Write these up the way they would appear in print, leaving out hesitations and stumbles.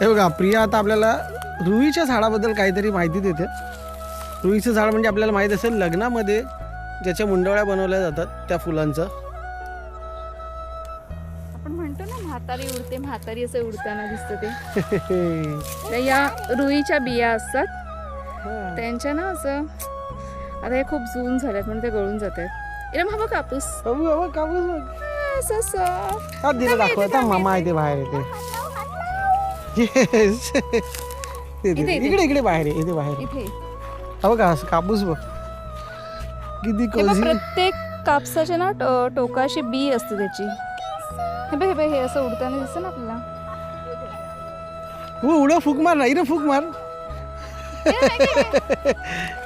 हे बघा, प्रिया आता आपल्याला रुईच्या झाडाबद्दल काहीतरी माहिती देते. रुईचं झाड म्हणजे आपल्याला माहीत असेल लग्नामध्ये ज्याच्या मुंडवळ्या बनवल्या जातात त्या फुलांचं. आपण म्हणतो ना म्हातारी उडते, म्हातारी असं उडताना दिसतं ते. या रुईच्या बिया असतात त्यांच्या ना, असं आता हे खूप जून झाल्यात म्हणून ते गळून जातात. इरम हवा कापूस, कापूस असं soft. हा दिलं दाखवता मामा इथे बाहेर येते. येस इकडे इकडे बाहेर आहे, इथे बाहेर इथे हो का. कापूस बघ किती हे बघ, कोजी. प्रत्येक कापसाच्या ना टोकाशी बी असते त्याची. हे बघ, हे बघ, हे असं उडताना दिसतं ना आपल्याला. हो उडं फूक मार नाही रे, फूक मार.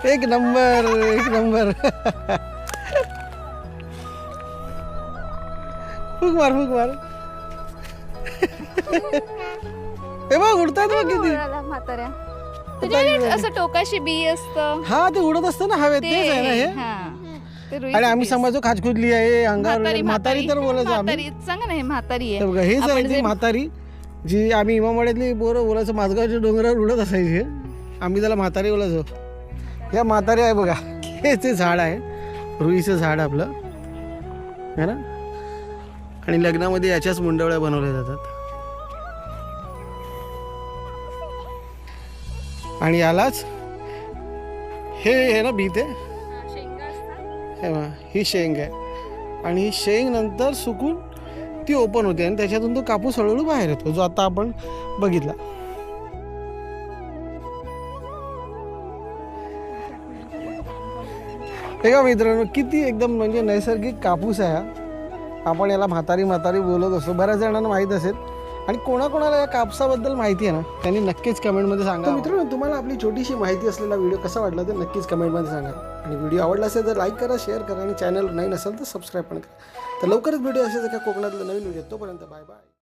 एक नंबर, एक नंबर. फूक मार, फूक मार. हे बघ उडतात बघ किती. म्हाताऱ्या त्याच्या असं टोकाशी बी असतं. हा ते उडत असतं ना हवेत, तेच आहे ना हे. ते रुई आणि आम्ही समजतो खाजकुजली आहे अंगावर. म्हातारी, म्हातारी तर बोलायचं आम्ही. म्हातारी सांगा ना, हे म्हातारी हे आहे. बघा, हेच आहे आपण ती जे- म्हातारी जी आम्ही इमामवाड्यातली बोरं बोलायचं, माझगावच्या डोंगरावर उडत असायचे. आम्ही त्याला म्हातारी बोलायचो. या म्हातारी आहे बघा, हे ते झाड आहे रुईचं झाड आपलं है ना. आणि लग्नामध्ये याच्याच मुंडवळ्या बनवल्या जातात. आणि यालाच हे आहे ना बीत आहे, हे बघा, ही शेंग आहे. आणि ही शेंग नंतर सुकून ती ओपन होते आणि त्याच्यातून तो कापूस हळूहळू बाहेर येतो, जो आता आपण बघितला. हे का मित्रांनो, किती एकदम म्हणजे नैसर्गिक कापूस आहे हा. आपण याला म्हातारी म्हातारी बोलत असतो, बऱ्याच जणांना माहीत असेल. आणि कोणाकोणाला या कापसाबद्दल माहिती आहे ना, त्यांनी नक्कीच कमेंटमध्ये सांगा. मित्रांनो, तुम्हाला आपली छोटीशी माहिती असलेला व्हिडिओ कसा वाटला ते नक्कीच कमेंटमध्ये सांगा. आणि व्हिडिओ आवडला असेल तर लाईक करा, शेअर करा आणि चॅनल नाही नसेल तर सबस्क्राईब पण करा. तर लवकरच व्हिडिओ असेल एका कोकणातलं नवीन व्हिडिओ. तोपर्यंत बाय बाय.